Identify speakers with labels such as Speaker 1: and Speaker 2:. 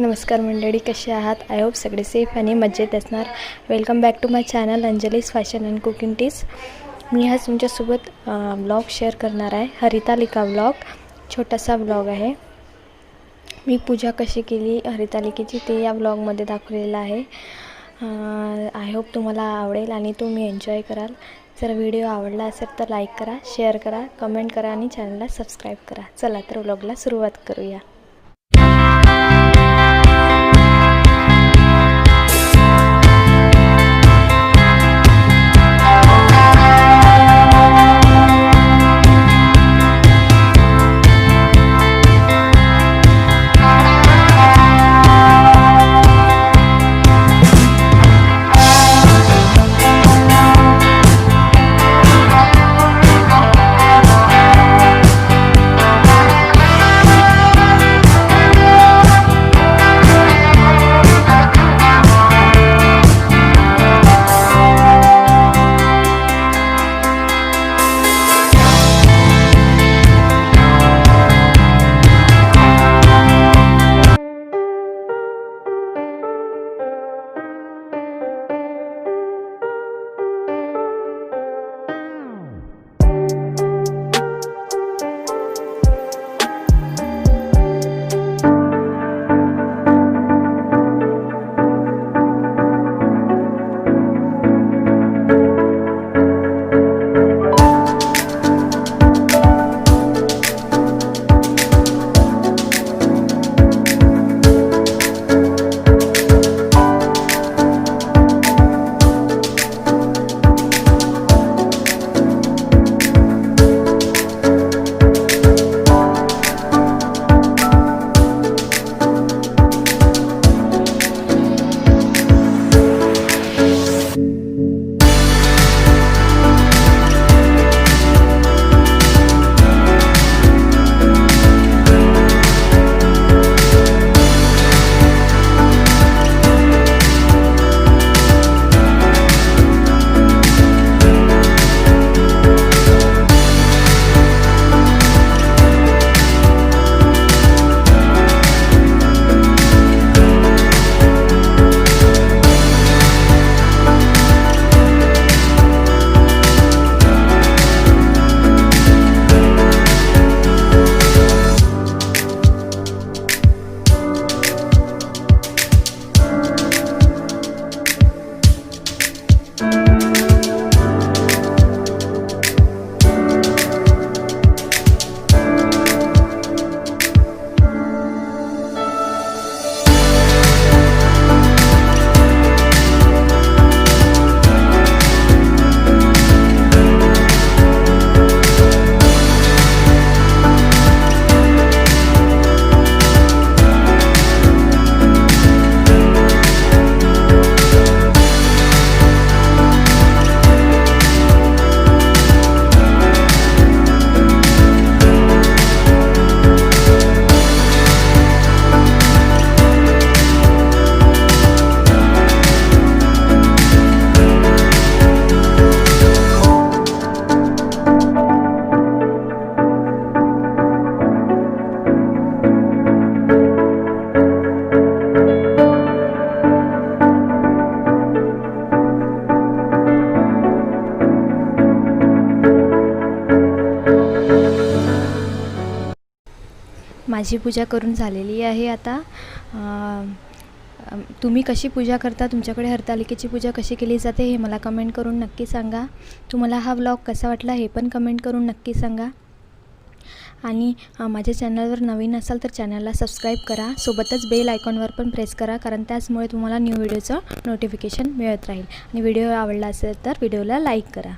Speaker 1: नमस्कार मंडळी, कसे आहात? आय होप सगळे सेफ आणि मजेत असणार. Welcome back to my channel Anjali's fashion and cooking tips. मी आज तुमच्यासोबत व्लॉग शेअर करणार आहे. हरितालिका व्लॉग, छोटासा व्लॉग आहे. मी पूजा कशी केली हरितालिकेची ते या व्लॉगमध्ये दाखवलेलं आहे. आय होप तुम्हाला आवडेल आणि तुम्ही एन्जॉय कराल. जर व्हिडिओ आवडला असेल तर लाईक करा, शेअर करा, कमेंट करा आणि चॅनलला सबस्क्राईब करा. चला तर व्लॉगला सुरुवात करूया. माझी पूजा करून झालेली आहे. आता तुम्ही कशी पूजा करता, तुमच्याकडे हरतालिकेची पूजा कशी केली जाते हे मला कमेंट करून नक्की सांगा. तुम्हाला हा व्लॉग कसा वाटला हे पण कमेंट करून नक्की सांगा. आणि माझ्या चॅनलवर नवीन असाल तर चॅनलला सबस्क्राईब करा. सोबतच बेल आयकॉनवर पण प्रेस करा, कारण त्याचमुळे तुम्हाला न्यू व्हिडिओचं नोटिफिकेशन मिळत राहील. आणि व्हिडिओ आवडला असेल तर व्हिडिओला लाईक करा.